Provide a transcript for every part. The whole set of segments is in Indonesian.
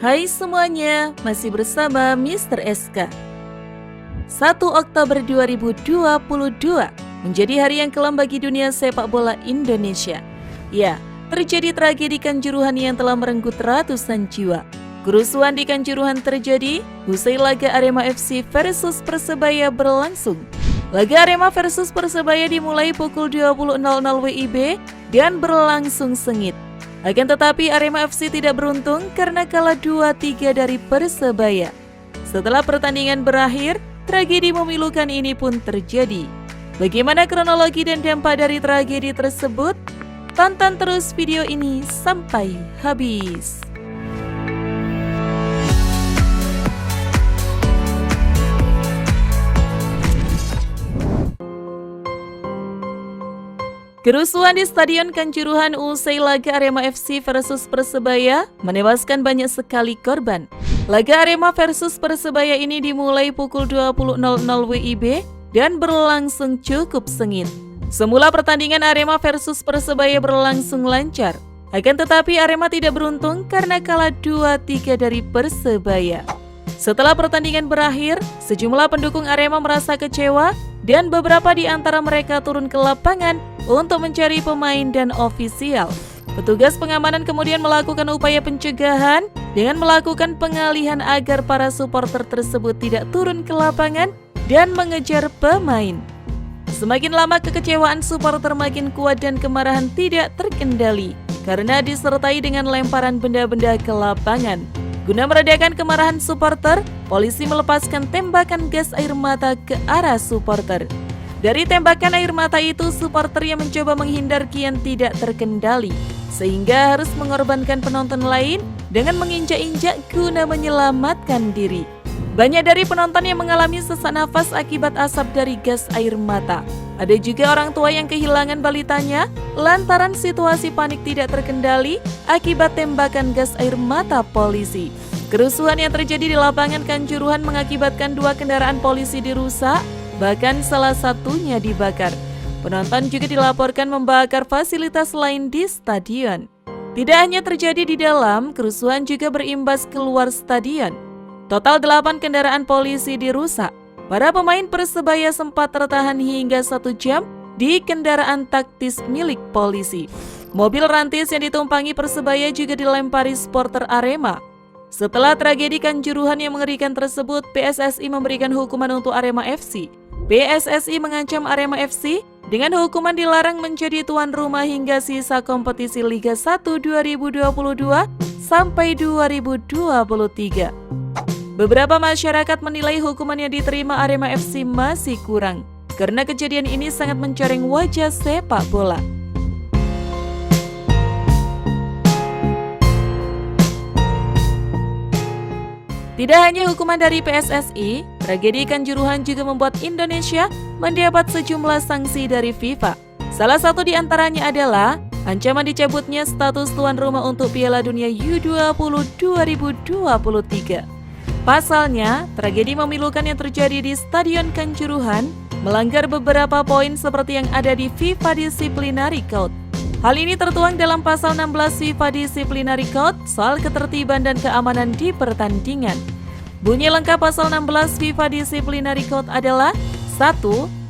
Hai semuanya, masih bersama Mr. SK. 1 Oktober 2022 menjadi hari yang kelam bagi dunia sepak bola Indonesia. Ya, terjadi tragedi Kanjuruhan yang telah merenggut ratusan jiwa. Kerusuhan di Kanjuruhan terjadi usai laga Arema FC versus Persebaya berlangsung. Laga Arema versus Persebaya dimulai pukul 20.00 WIB dan berlangsung sengit. Akan tetapi Arema FC tidak beruntung karena kalah 2-3 dari Persebaya. Setelah pertandingan berakhir, tragedi memilukan ini pun terjadi. Bagaimana kronologi dan dampak dari tragedi tersebut? Tonton terus video ini sampai habis. Kerusuhan di Stadion Kanjuruhan usai laga Arema FC versus Persebaya menewaskan banyak sekali korban. Laga Arema versus Persebaya ini dimulai pukul 20.00 WIB dan berlangsung cukup sengit. Semula pertandingan Arema versus Persebaya berlangsung lancar. Akan tetapi Arema tidak beruntung karena kalah 2-3 dari Persebaya. Setelah pertandingan berakhir, sejumlah pendukung Arema merasa kecewa dan beberapa di antara mereka turun ke lapangan untuk mencari pemain dan ofisial. Petugas pengamanan kemudian melakukan upaya pencegahan dengan melakukan pengalihan agar para supporter tersebut tidak turun ke lapangan dan mengejar pemain. Semakin lama kekecewaan supporter makin kuat dan kemarahan tidak terkendali karena disertai dengan lemparan benda-benda ke lapangan. Guna meredakan kemarahan supporter, polisi melepaskan tembakan gas air mata ke arah supporter. Dari tembakan air mata itu, supporter yang mencoba menghindar kian tidak terkendali, sehingga harus mengorbankan penonton lain dengan menginjak-injak guna menyelamatkan diri. Banyak dari penonton yang mengalami sesak nafas akibat asap dari gas air mata. Ada juga orang tua yang kehilangan balitanya lantaran situasi panik tidak terkendali akibat tembakan gas air mata polisi. Kerusuhan yang terjadi di lapangan Kanjuruhan mengakibatkan 2 kendaraan polisi dirusak, bahkan salah satunya dibakar. Penonton juga dilaporkan membakar fasilitas lain di stadion. Tidak hanya terjadi di dalam, kerusuhan juga berimbas keluar stadion. Total 8 kendaraan polisi dirusak. Para pemain Persebaya sempat tertahan hingga 1 jam di kendaraan taktis milik polisi. Mobil rantis yang ditumpangi Persebaya juga dilempari supporter Arema. Setelah tragedi Kanjuruhan yang mengerikan tersebut, PSSI memberikan hukuman untuk Arema FC. PSSI mengancam Arema FC dengan hukuman dilarang menjadi tuan rumah hingga sisa kompetisi Liga 1 2022 sampai 2023. Beberapa masyarakat menilai hukuman yang diterima Arema FC masih kurang karena kejadian ini sangat mencoreng wajah sepak bola. Tidak hanya hukuman dari PSSI, tragedi Kanjuruhan juga membuat Indonesia mendapat sejumlah sanksi dari FIFA. Salah satu di antaranya adalah ancaman dicabutnya status tuan rumah untuk Piala Dunia U20 2023. Pasalnya, tragedi memilukan yang terjadi di Stadion Kanjuruhan melanggar beberapa poin seperti yang ada di FIFA Disciplinary Code. Hal ini tertuang dalam pasal 16 FIFA Disciplinary Code soal ketertiban dan keamanan di pertandingan. Bunyi lengkap pasal 16 FIFA Disciplinary Code adalah 1.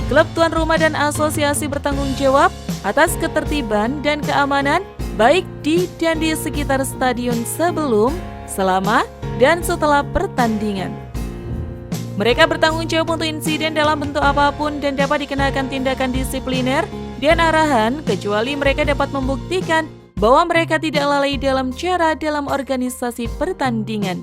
Klub tuan rumah dan asosiasi bertanggung jawab atas ketertiban dan keamanan baik di dan di sekitar stadion sebelum, selama, dan setelah pertandingan. Mereka bertanggung jawab untuk insiden dalam bentuk apapun dan dapat dikenakan tindakan disipliner dan arahan kecuali mereka dapat membuktikan bahwa mereka tidak lalai dalam organisasi pertandingan.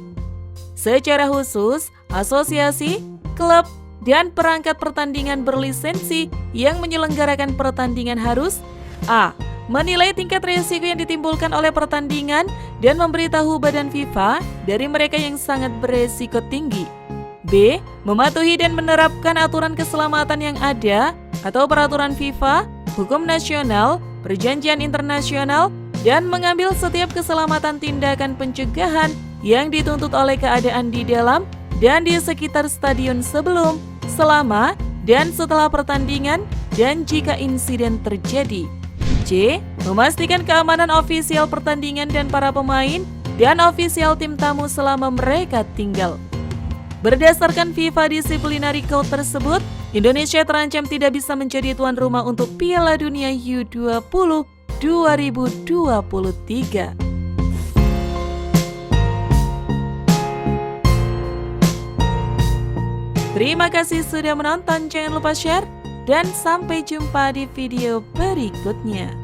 Secara khusus, asosiasi, klub, dan perangkat pertandingan berlisensi yang menyelenggarakan pertandingan harus A. Menilai tingkat risiko yang ditimbulkan oleh pertandingan dan memberitahu badan FIFA dari mereka yang sangat beresiko tinggi. B. Mematuhi dan menerapkan aturan keselamatan yang ada atau peraturan FIFA, hukum nasional, perjanjian internasional, dan mengambil setiap keselamatan tindakan pencegahan yang dituntut oleh keadaan di dalam dan di sekitar stadion sebelum, selama, dan setelah pertandingan dan jika insiden terjadi. C. Memastikan keamanan ofisial pertandingan dan para pemain dan ofisial tim tamu selama mereka tinggal. Berdasarkan FIFA Disciplinary Code tersebut, Indonesia terancam tidak bisa menjadi tuan rumah untuk Piala Dunia U20 2023. Terima kasih sudah menonton, jangan lupa share, dan sampai jumpa di video berikutnya.